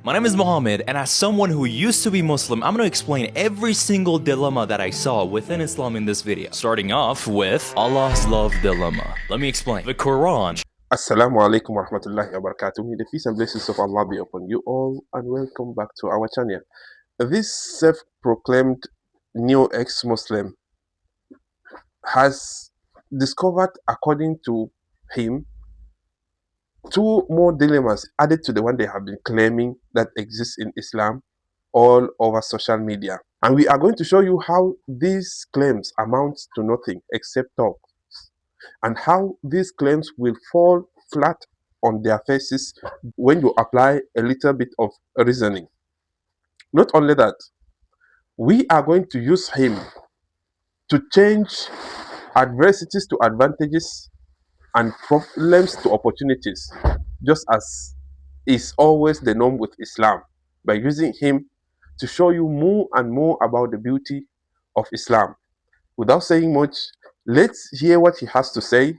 My name is Mohammed, and as someone who used to be Muslim, I'm going to explain every single dilemma that I saw within Islam in this video. Starting off with Allah's love dilemma. Let me explain. The Quran. Assalamu alaikum wa rahmatullahi wa barakatuh. May the peace and blessings of Allah be upon you all, and welcome back to our channel. This self-proclaimed new ex-Muslim has discovered, according to him, two more dilemmas added to the one they have been claiming that exists in Islam all over social media. And we are going to show you how these claims amount to nothing except talk, and how these claims will fall flat on their faces when you apply a little bit of reasoning. Not only that, we are going to use him to change adversities to advantages and problems to opportunities, just as is always the norm with Islam, by using him to show you more and more about the beauty of Islam. Without saying much, let's hear what he has to say,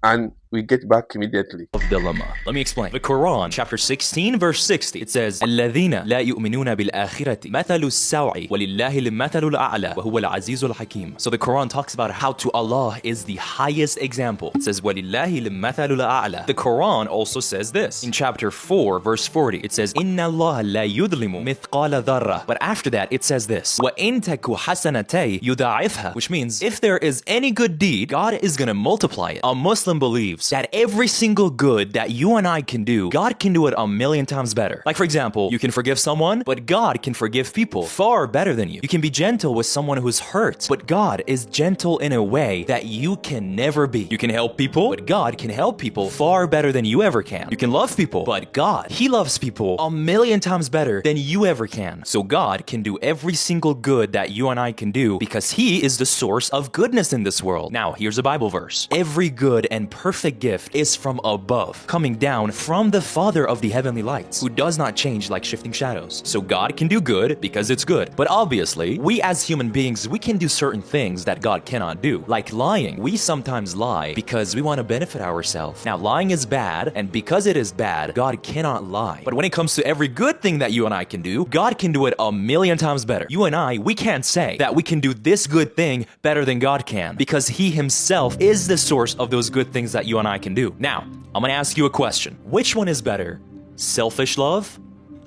and we get back immediately. Dilemma. Let me explain. The Quran, chapter 16, verse 60, it says, الَّذِينَ لَا يُؤْمِنُونَ بِالْآخِرَةِ مَثَلُ السَّوْعِ وَلِلَّهِ الْمَثَلُ الْأَعْلَى وَهُوَ الْعَزِيزُ الْحَكِيمُ. So the Quran talks about how to Allah is the highest example. It says, وَلِلَّهِ الْمَثَلُ الْأَعْلَى. The Quran also says this. In chapter 4, verse 40, it says, إِنَّ اللَّهَ لَا يُظْلِمُ مِثْقَالَ ذَرَّةٍ. But after that, it says this, وَإِن تَكُ حَسَنَتَيْ يُضَاعِفْهَا. Which means, if there is any good deed, God is going to multiply it. A Muslim believes that every single good that you and I can do, God can do it a million times better. Like, for example, you can forgive someone, but God can forgive people far better than you. You can be gentle with someone who's hurt, but God is gentle in a way that you can never be. You can help people, but God can help people far better than you ever can. You can love people, but God, He loves people a million times better than you ever can. So God can do every single good that you and I can do because He is the source of goodness in this world. Now, here's a Bible verse. Every good and perfect gift is from above, coming down from the Father of the heavenly lights, who does not change like shifting shadows. So God can do good because it's good. But obviously, we as human beings, we can do certain things that God cannot do. Like lying. We sometimes lie because we want to benefit ourselves. Now, lying is bad, and because it is bad, God cannot lie. But when it comes to every good thing that you and I can do, God can do it a million times better. You and I, we can't say that we can do this good thing better than God can, because He Himself is the source of those good things that you and I can do. Now, I'm gonna ask you a question. Which one is better? Selfish love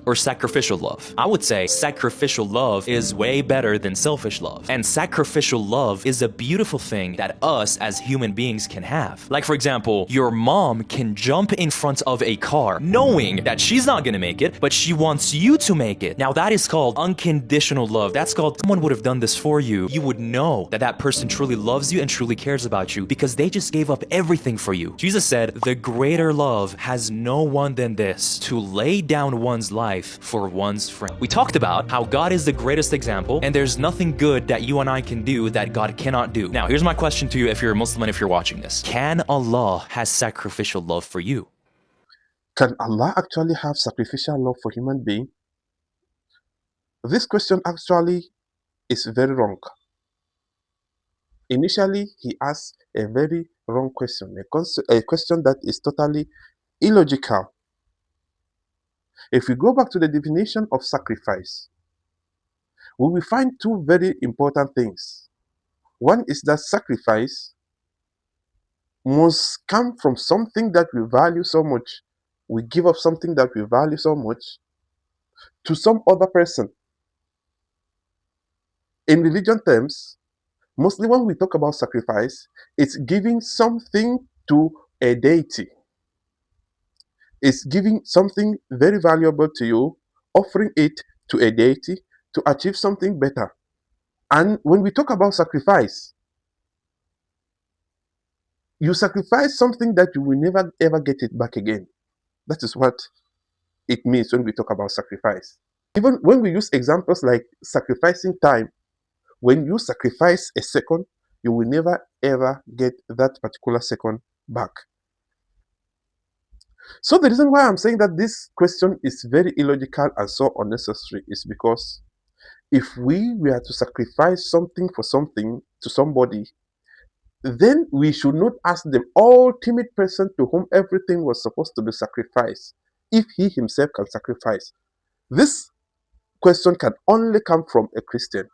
or sacrificial love? I would say sacrificial love is way better than selfish love. And sacrificial love is a beautiful thing that us as human beings can have. Like, for example, your mom can jump in front of a car knowing that she's not gonna make it, but she wants you to make it. Now, that is called unconditional love. That's called someone would have done this for you. You would know that that person truly loves you and truly cares about you because they just gave up everything for you. Jesus said, the greater love has no one than this, to lay down one's life for one's friend. We talked about how God is the greatest example, and there's nothing good that you and I can do that God cannot do. Now, here's my question to you if you're a Muslim and if you're watching this. Can Allah has sacrificial love for you? Can Allah actually have sacrificial love for human being? This question actually is very wrong. Initially, he asked a very wrong question, a question that is totally illogical. If we go back to the definition of sacrifice, we will find two very important things. One is that sacrifice must come from something that we value so much. We give up something that we value so much to some other person. In religion terms, mostly when we talk about sacrifice, it's giving something to a deity. It's giving something very valuable to you, offering it to a deity to achieve something better. And when we talk about sacrifice, you sacrifice something that you will never ever get it back again. That is what it means when we talk about sacrifice. Even when we use examples like sacrificing time, when you sacrifice a second, you will never ever get that particular second back. So the reason why I'm saying that this question is very illogical and so unnecessary is because if we were to sacrifice something for something to somebody, then we should not ask the ultimate person to whom everything was supposed to be sacrificed if he himself can sacrifice. This question can only come from a Christian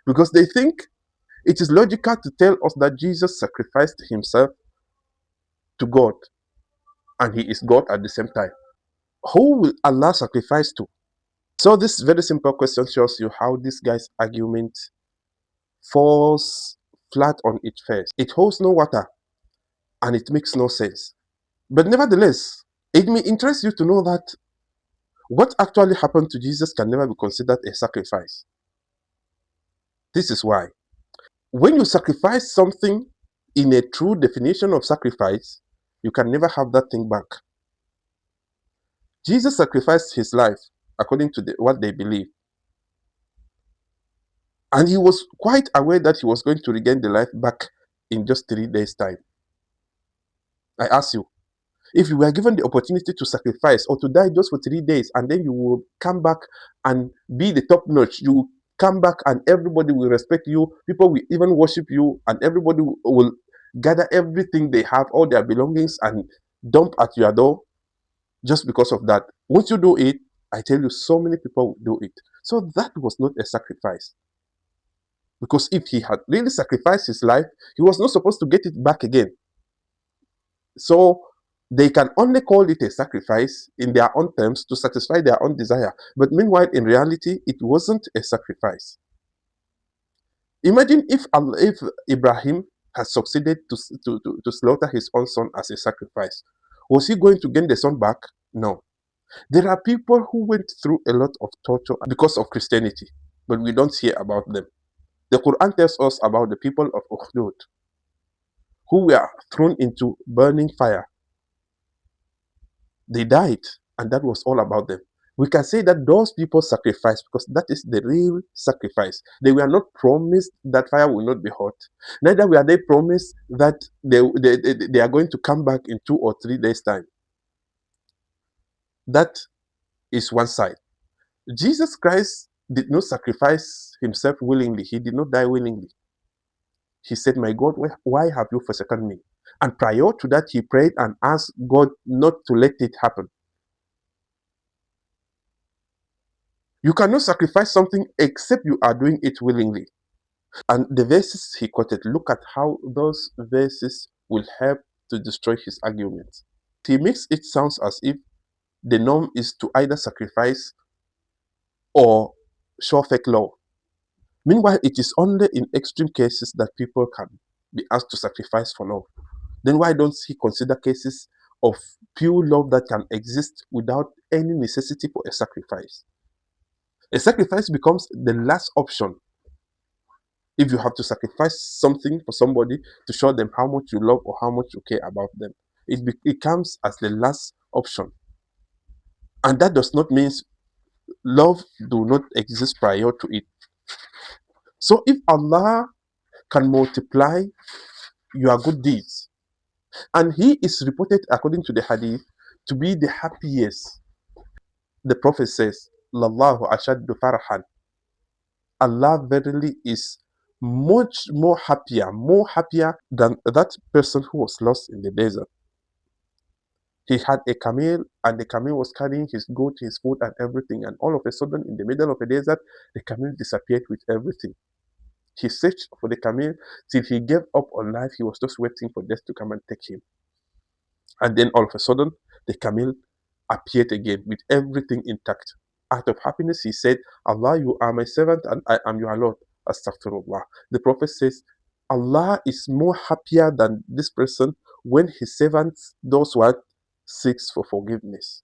because they think it is logical to tell us that Jesus sacrificed himself to God and he is God at the same time. Who will Allah sacrifice to? So this very simple question shows you how this guy's argument falls flat on its face. It holds no water and it makes no sense. But nevertheless, it may interest you to know that what actually happened to Jesus can never be considered a sacrifice. This is why. When you sacrifice something in a true definition of sacrifice, you can never have that thing back. Jesus sacrificed his life according to what they believe. And he was quite aware that he was going to regain the life back in just 3 days' time. I ask you, if you were given the opportunity to sacrifice or to die just for 3 days and then you will come back and be the top notch, you come back and everybody will respect you, people will even worship you, and everybody will gather everything they have, all their belongings, and dump at your door just because of that. Once you do it, I tell you, so many people will do it. So that was not a sacrifice. Because if he had really sacrificed his life, he was not supposed to get it back again. So they can only call it a sacrifice in their own terms to satisfy their own desire. But meanwhile, in reality, it wasn't a sacrifice. Imagine if Ibrahim had succeeded to slaughter his own son as a sacrifice. Was he going to gain the son back? No. There are people who went through a lot of torture because of Christianity, but we don't hear about them. The Quran tells us about the people of Ukhdud who were thrown into burning fire. They died, and that was all about them. We can say that those people sacrificed because that is the real sacrifice. They were not promised that fire will not be hot. Neither were they promised that they are going to come back in 2 or 3 days' time. That is one side. Jesus Christ did not sacrifice himself willingly. He did not die willingly. He said, "My God, why have you forsaken me?" And prior to that, he prayed and asked God not to let it happen. You cannot sacrifice something except you are doing it willingly. And the verses he quoted, look at how those verses will help to destroy his argument. He makes it sound as if the norm is to either sacrifice or show fake love. Meanwhile, it is only in extreme cases that people can be asked to sacrifice for love. Then why don't he consider cases of pure love that can exist without any necessity for a sacrifice? A sacrifice becomes the last option if you have to sacrifice something for somebody to show them how much you love or how much you care about them. It comes as the last option. And that does not mean love do not exist prior to it. So if Allah can multiply your good deeds, and he is reported according to the hadith to be the happiest, the Prophet says, Lallahu ashaddu farhan. Allah verily is much more happier than that person who was lost in the desert. He had a camel, and the camel was carrying his goat, his food, and everything. And all of a sudden, in the middle of the desert, the camel disappeared with everything. He searched for the camel till he gave up on life. He was just waiting for death to come and take him. And then all of a sudden, the camel appeared again with everything intact. Out of happiness, he said, Allah, you are my servant and I am your Lord. Astaghfirullah. The Prophet says, Allah is more happier than this person when his servant does what? Seeks for forgiveness.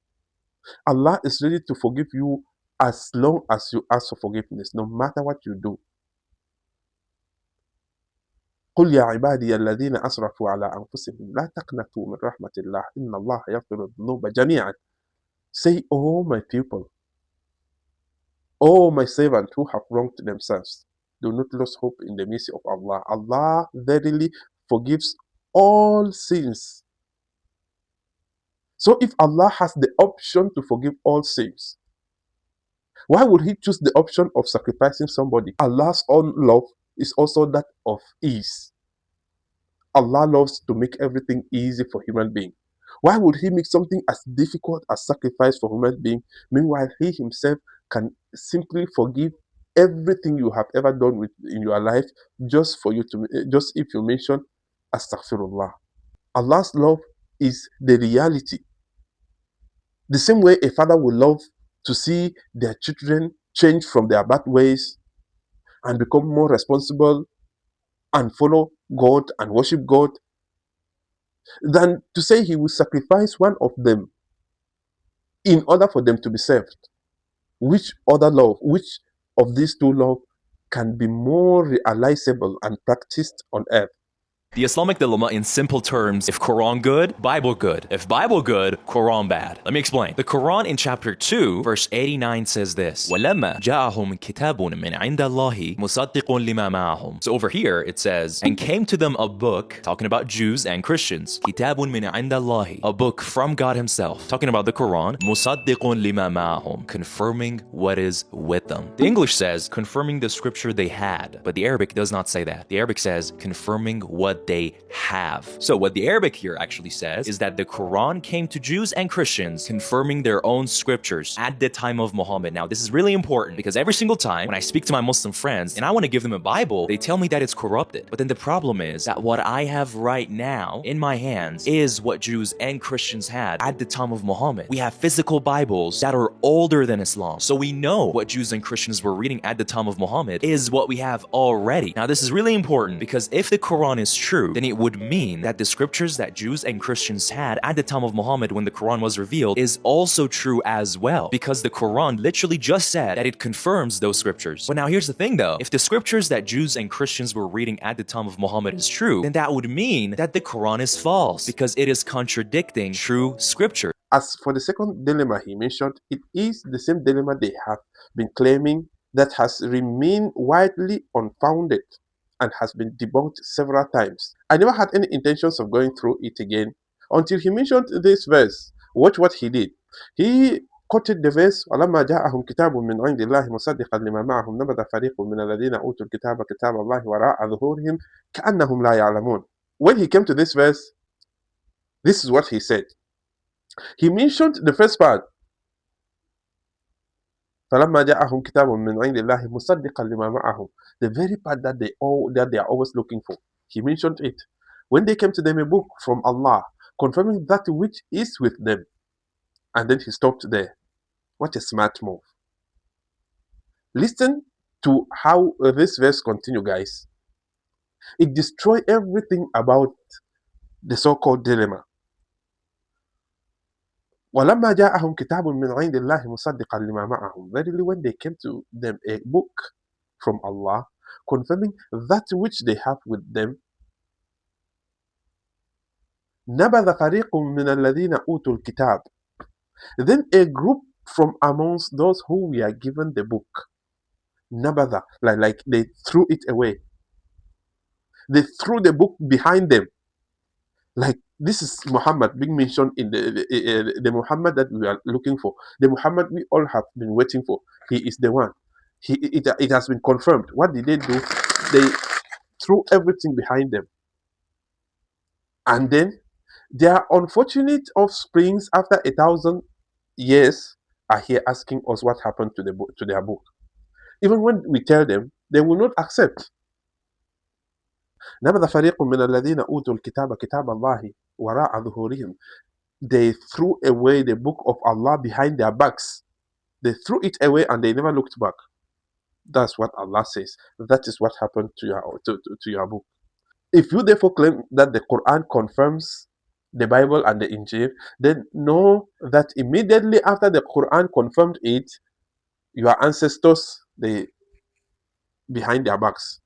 Allah is ready to forgive you as long as you ask for forgiveness, no matter what you do. قل يا عبادي الذين أسرفوا على أنفسهم لا تقنطوا من رحمة الله إن الله يغفر الذنوب جميعا. Say, oh my people, oh my servants who have wronged themselves, do not lose hope in the mercy of Allah. Allah verily forgives all sins. So if Allah has the option to forgive all sins, why would he choose the option of sacrificing somebody? Allah's own love is also that of ease. Allah loves to make everything easy for human beings. Why would he make something as difficult as sacrifice for human being? Meanwhile, he himself can simply forgive everything you have ever done in your life just for you to, just if you mention astaghfirullah. Allah's love is the reality. The same way a father would love to see their children change from their bad ways and become more responsible and follow God and worship God, than to say he will sacrifice one of them in order for them to be saved. Which other love, which of these two love can be more realizable and practiced on earth? The Islamic dilemma in simple terms: if Quran good, Bible good. If Bible good, Quran bad. Let me explain. The Quran in chapter 2, verse 89 says this: وَلَمَّا جَاءَهُمْ كِتَابٌ مِّنْ عِنْدَ اللَّهِ مُصَدِّقٌ لِمَا مَعَهُمْ. So over here it says, and came to them a book, talking about Jews and Christians. كِتَابٌ مِّنْ عِنْدَ اللَّهِ, a book from God himself, talking about the Quran. مُصَدِّقٌ لِمَا مَعَهُمْ, confirming what is with them. The English says confirming the scripture they had, but the Arabic does not say that. The Arabic says confirming what they have. So what the Arabic here actually says is that the Quran came to Jews and Christians confirming their own scriptures at the time of Muhammad. Now this is really important because every single time when I speak to my Muslim friends and I want to give them a Bible, they tell me that it's corrupted. But then the problem is that what I have right now in my hands is what Jews and Christians had at the time of Muhammad. We have physical Bibles that are older than Islam. So we know what Jews and Christians were reading at the time of Muhammad is what we have already. Now this is really important because if the Quran is true, then it would mean that the scriptures that Jews and Christians had at the time of Muhammad when the Quran was revealed is also true as well, because the Quran literally just said that it confirms those scriptures. But now here's the thing though, if the scriptures that Jews and Christians were reading at the time of Muhammad is true, then that would mean that the Quran is false because it is contradicting true scripture. As for the second dilemma he mentioned, it is the same dilemma they have been claiming that has remained widely unfounded and has been debunked several times. I never had any intentions of going through it again until he mentioned this verse. Watch what he did. He quoted the verse, وَلَمَّا جَاءَهُمْ كِتَابٌ مِّنْ عِنْدِ اللَّهِ مُصَدِّقًا لِمَا مَعَهُمْ نَبَذَ فَرِيقٌ مِّنَ الَّذِينَ أُوتُوا الْكِتَابَ كِتَابَ اللَّهِ وَرَاءَ ظُهُورِهِمْ كَأَنَّهُمْ لَا يَعْلَمُونَ. When he came to this verse, this is what he said. He mentioned the first part, فَلَمَّا جَاءَهُمْ كِتَابٌ مِّنْ عِنْدِ اللَّهِ مُصَدِّقًا لِمَا مَعَهُمْ, the very part that they are always looking for. He mentioned it. When they came to them a book from Allah, confirming that which is with them. And then he stopped there. What a smart move. Listen to how this verse continues, guys. It destroys everything about the so-called dilemma. وَلَمَّا جَاءَهُمْ كِتَابٌ مِّنْ عِنْدِ اللَّهِ مُصَدِّقًا لِمَا مَعَهُمْ. Verily, when they came to them a book from Allah, confirming that which they have with them, نَبَذَ فَرِيقٌ مِّنَ الَّذِينَ أُوتُوا الْكِتَابَ. Then a group from amongst those who were given the book, نَبَذَ, like they threw it away. They threw the book behind them. Like, this is Muhammad being mentioned in the Muhammad that we are looking for. The Muhammad we all have been waiting for. He is the one. It has been confirmed. What did they do? They threw everything behind them. And then their unfortunate offsprings after 1,000 years are here asking us what happened to their book. Even when we tell them, they will not accept. نَبَذَ فَرِيقٌ مِّنَ الَّذِينَ أُوتُوا الْكِتَابَ كِتَابَ اللَّهِ وَرَاءَ ظُهُورِهِمْ. They threw away the book of Allah behind their backs. They threw it away and they never looked back. That's what Allah says. That is what happened to your book. If you therefore claim that the Quran confirms the Bible and the Injil, then know that immediately after the Quran confirmed it, your ancestors, they behind their backs.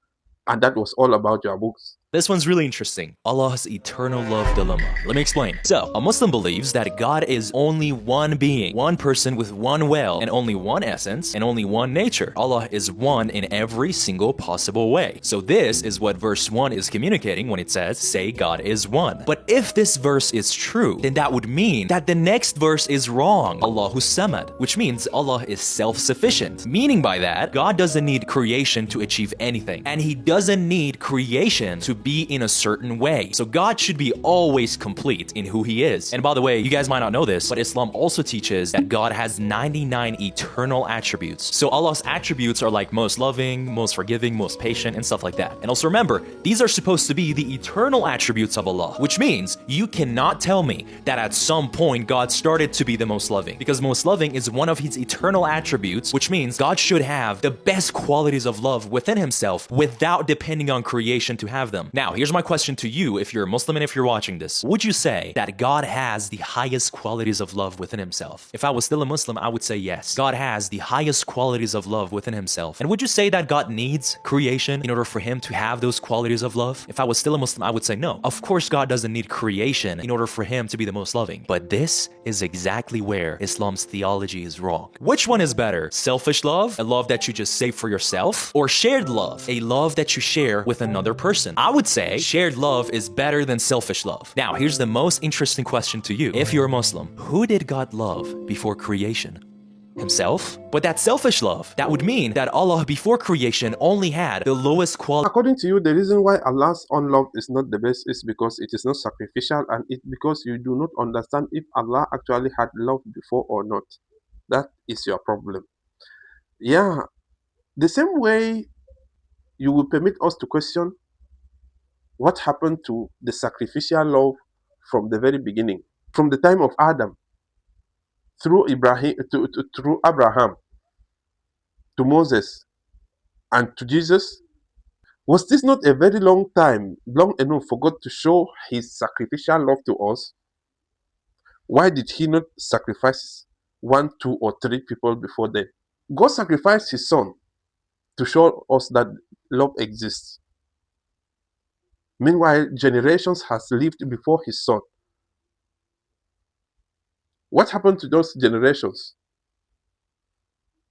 And that was all about your books. This one's really interesting. Allah's eternal love dilemma. Let me explain. So, a Muslim believes that God is only one being, one person with one will, and only one essence, and only one nature. Allah is one in every single possible way. So this is what verse 1 is communicating when it says, say God is one. But if this verse is true, then that would mean that the next verse is wrong. Allahu Samad, which means Allah is self-sufficient. Meaning by that, God doesn't need creation to achieve anything. And He doesn't need creation to be in a certain way. So God should be always complete in who he is. And by the way, you guys might not know this, but Islam also teaches that God has 99 eternal attributes. So Allah's attributes are like most loving, most forgiving, most patient, and stuff like that. And also remember, these are supposed to be the eternal attributes of Allah, which means you cannot tell me that at some point God started to be the most loving, because most loving is one of his eternal attributes, which means God should have the best qualities of love within himself without depending on creation to have them. Now, here's my question to you if you're a Muslim and if you're watching this. Would you say that God has the highest qualities of love within himself? If I was still a Muslim, I would say yes. God has the highest qualities of love within himself. And would you say that God needs creation in order for him to have those qualities of love? If I was still a Muslim, I would say no. Of course, God doesn't need creation in order for him to be the most loving. But this is exactly where Islam's theology is wrong. Which one is better? Selfish love, a love that you just save for yourself, or shared love, a love that you share with another person? I would say shared love is better than selfish love. Now, here's the most interesting question to you. If you're a Muslim, who did God love before creation? Himself? But that's selfish love. That would mean that Allah before creation only had the lowest quality. According to you, the reason why Allah's own love is not the best is because it is not sacrificial, and it because you do not understand if Allah actually had love before or not. That is your problem. Yeah, the same way you will permit us to question what happened to the sacrificial love from the very beginning, from the time of Adam, through through Abraham, to Moses, and to Jesus. Was this not a very long time, long enough for God to show his sacrificial love to us? Why did he not sacrifice 1, 2, or 3 people before then? God sacrificed his son to show us that love exists. Meanwhile, generations has lived before his son. What happened to those generations?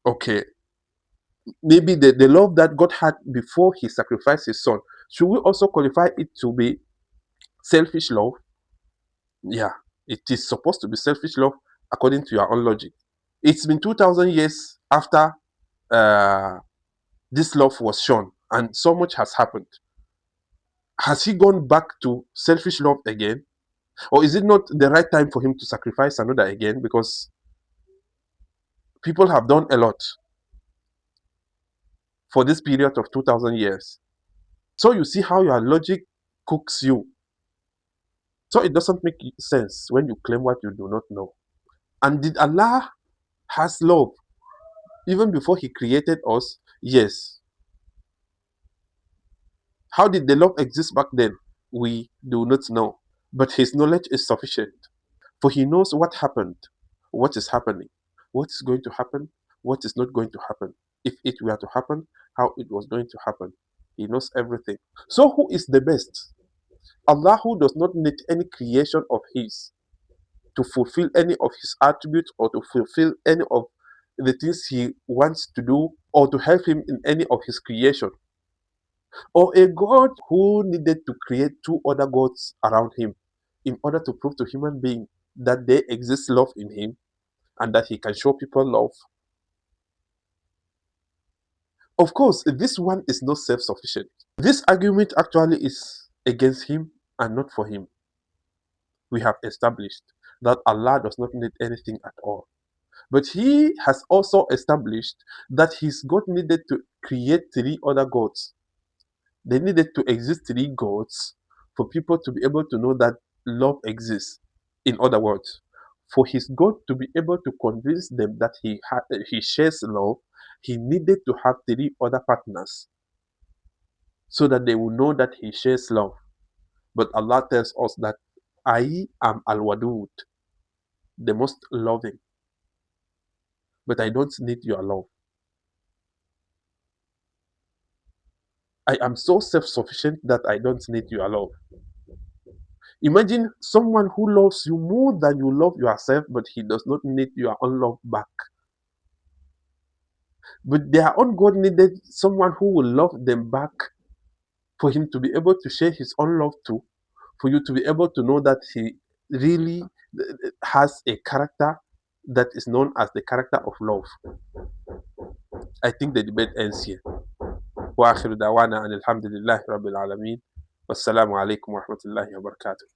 Okay, maybe the love that God had before he sacrificed his son, should we also qualify it to be selfish love? Yeah, it is supposed to be selfish love according to your own logic. It's been 2,000 years after this love was shown, and so much has happened. Has he gone back to selfish love again? Or is it not the right time for him to sacrifice another again? Because people have done a lot for this period of 2,000 years. So you see how your logic cooks you. So it doesn't make sense when you claim what you do not know. And did Allah has love even before he created us? Yes. How did the love exist back then? We do not know. But his knowledge is sufficient. For he knows what happened, what is happening, what is going to happen, what is not going to happen. If it were to happen, how it was going to happen. He knows everything. So who is the best? Allah, who does not need any creation of his to fulfill any of his attributes or to fulfill any of the things he wants to do or to help him in any of his creation. Or a God who needed to create 2 other gods around him in order to prove to human beings that there exists love in him and that he can show people love. Of course, this one is not self-sufficient. This argument actually is against him and not for him. We have established that Allah does not need anything at all. But he has also established that his God needed to create 3 other gods. There needed to exist 3 gods for people to be able to know that love exists. In other words, for his God to be able to convince them that he shares love, he needed to have 3 other partners so that they will know that he shares love. But Allah tells us that I am Al-Wadud, the most loving, but I don't need your love. I am so self-sufficient that I don't need your love. Imagine someone who loves you more than you love yourself, but he does not need your own love back. But their own God needed someone who will love them back for him to be able to share his own love to, for you to be able to know that he really has a character that is known as the character of love. I think the debate ends here. وآخر دعوانا أن الحمد لله رب العالمين Wassalamu alaikum wa rahmatullahi wa barakatuh.